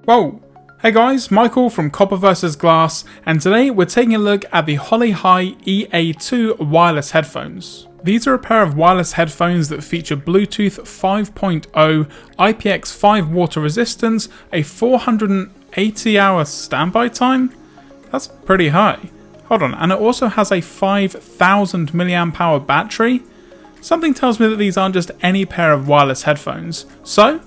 Whoa! Hey guys, Michael from Copper vs Glass, and today we're taking a look at the HolyHigh EA2 wireless headphones. These are a pair of wireless headphones that feature Bluetooth 5.0, IPX5 water resistance, a 480-hour standby time? That's pretty high. Hold on, and it also has a 5,000 mAh battery? Something tells me that these aren't just any pair of wireless headphones. So,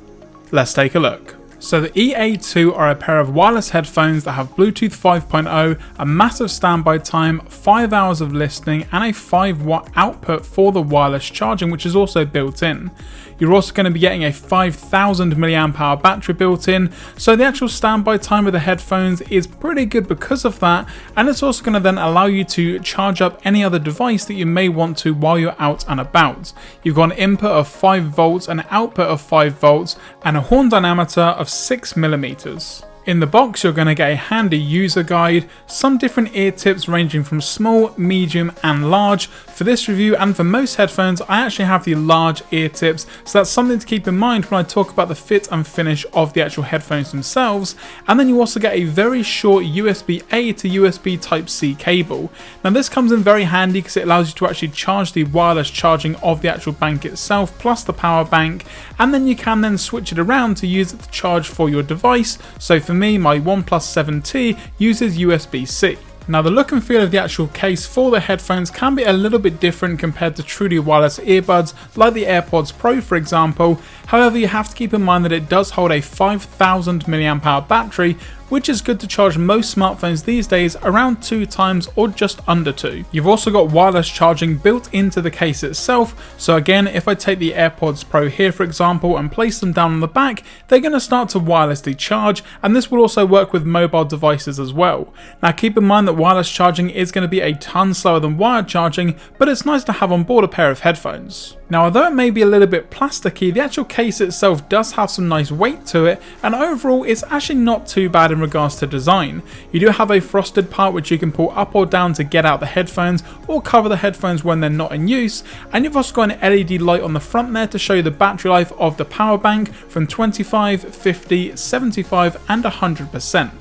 let's take a look. So the EA2 are a pair of wireless headphones that have Bluetooth 5.0, a massive standby time, 5 hours of listening, and a 5-watt output for the wireless charging, which is also built in. You're also going to be getting a 5,000 mAh battery built in, so the actual standby time of the headphones is pretty good because of that, and it's also going to then allow you to charge up any other device that you may want to while you're out and about. You've got an input of 5 volts, an output of 5 volts, and a horn diameter of 6mm. In the box, you're going to get a handy user guide, some different ear tips ranging from small, medium and large. For this review and for most headphones, I actually have the large ear tips, so that's something to keep in mind when I talk about the fit and finish of the actual headphones themselves. And then you also get a very short USB-A to USB Type-C cable. Now this comes in very handy because it allows you to actually charge the wireless charging of the actual bank itself plus the power bank, and then you can then switch it around to use it to charge for your device. So for me, my OnePlus 7T uses USB-C. Now the look and feel of the actual case for the headphones can be a little bit different compared to truly wireless earbuds like the AirPods Pro for example. However, you have to keep in mind that it does hold a 5,000 mAh battery, which is good to charge most smartphones these days around 2 times or just under 2. You've also got wireless charging built into the case itself, so again, if I take the AirPods Pro here for example and place them down on the back, they're going to start to wirelessly charge, and this will also work with mobile devices as well. Now keep in mind that wireless charging is going to be a ton slower than wired charging, but it's nice to have on board a pair of headphones. Now although it may be a little bit plasticky, the actual case itself does have some nice weight to it, and overall it's actually not too bad in regards to design. You do have a frosted part which you can pull up or down to get out the headphones or cover the headphones when they're not in use, and you've also got an LED light on the front there to show you the battery life of the power bank from 25, 50, 75 and 100%.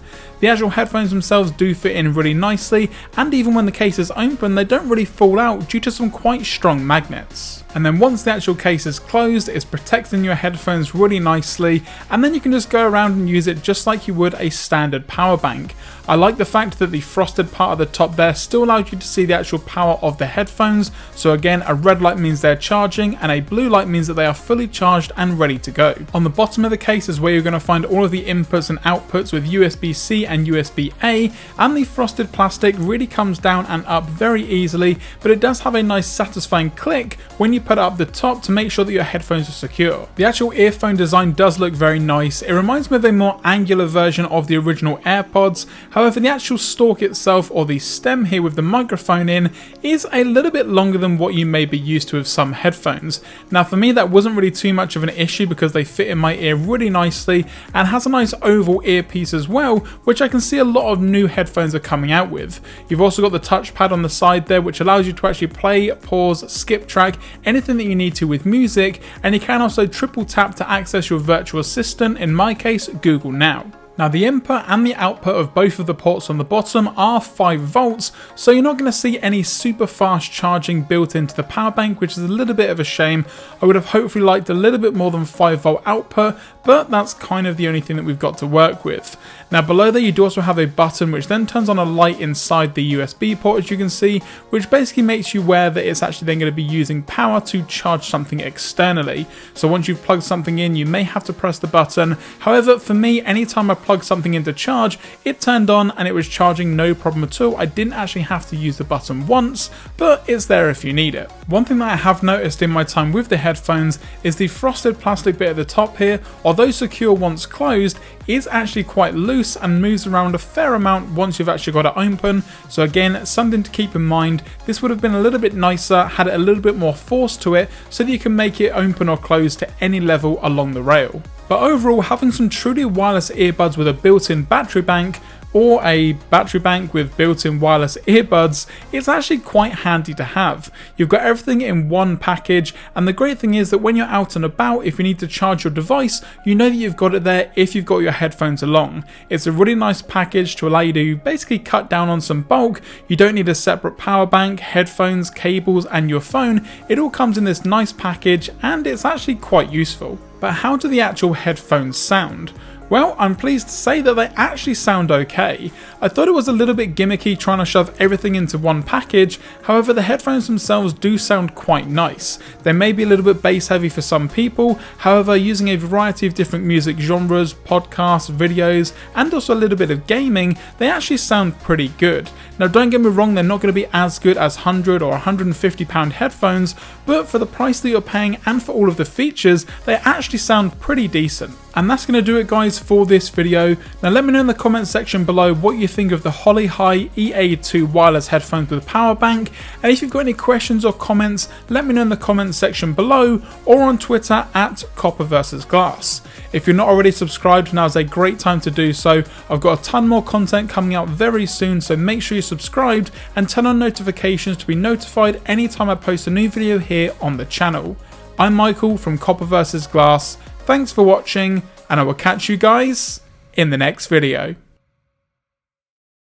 The actual headphones themselves do fit in really nicely, and even when the case is open they don't really fall out due to some quite strong magnets. And then once the actual case is closed, it's protecting your headphones really nicely, and then you can just go around and use it just like you would a standard power bank. I like the fact that the frosted part at the top there still allows you to see the actual power of the headphones, so again a red light means they're charging and a blue light means that they are fully charged and ready to go. On the bottom of the case is where you're going to find all of the inputs and outputs with USB-C and USB-A, and the frosted plastic really comes down and up very easily, but it does have a nice satisfying click when you put it up the top to make sure that your headphones are secure. The actual earphone design does look very nice. It reminds me of a more angular version of the original AirPods. However, the actual stalk itself, or the stem here with the microphone in, is a little bit longer than what you may be used to with some headphones. Now for me that wasn't really too much of an issue because they fit in my ear really nicely and has a nice oval earpiece as well, which I can see a lot of new headphones are coming out with. You've also got the touchpad on the side there which allows you to actually play, pause, skip track, anything that you need to with music, and you can also triple tap to access your virtual assistant, in my case Google Now. Now the input and the output of both of the ports on the bottom are 5 volts, so you're not going to see any super fast charging built into the power bank, which is a little bit of a shame. I would have hopefully liked a little bit more than 5 volt output, but that's kind of the only thing that we've got to work with. Now below there you do also have a button which then turns on a light inside the USB port, as you can see, which basically makes you aware that it's actually then going to be using power to charge something externally. So once you've plugged something in, you may have to press the button. However, for me, anytime I plug something into charge, it turned on and it was charging no problem at all. I didn't actually have to use the button once, but it's there if you need it. One thing that I have noticed in my time with the headphones is the frosted plastic bit at the top here, although secure once closed, is actually quite loose and moves around a fair amount once you've actually got it open. So again, something to keep in mind. This would have been a little bit nicer had it a little bit more force to it so that you can make it open or close to any level along the rail. But overall, having some truly wireless earbuds with a built-in battery bank or a battery bank with built-in wireless earbuds, it's actually quite handy to have. You've got everything in one package, and the great thing is that when you're out and about, if you need to charge your device, you know that you've got it there if you've got your headphones along. It's a really nice package to allow you to basically cut down on some bulk. You don't need a separate power bank, headphones, cables, and your phone. It all comes in this nice package, and it's actually quite useful. But how do the actual headphones sound? Well, I'm pleased to say that they actually sound okay. I thought it was a little bit gimmicky trying to shove everything into one package, however the headphones themselves do sound quite nice. They may be a little bit bass heavy for some people, however using a variety of different music genres, podcasts, videos, and also a little bit of gaming, they actually sound pretty good. Now don't get me wrong, they're not going to be as good as £100 or £150 headphones, but for the price that you're paying and for all of the features, they actually sound pretty decent. And that's going to do it guys for this video. Now let me know in the comment section below what you think of the HolyHigh EA2 wireless headphones with power bank, and if you've got any questions or comments, let me know in the comment section below or on Twitter at @CopperVersusGlass. If you're not already subscribed, now's a great time to do so. I've got a ton more content coming out very soon, so make sure you're subscribed and turn on notifications to be notified anytime I post a new video here on the channel. I'm Michael from CopperVersusGlass. Thanks for watching, and I will catch you guys in the next video.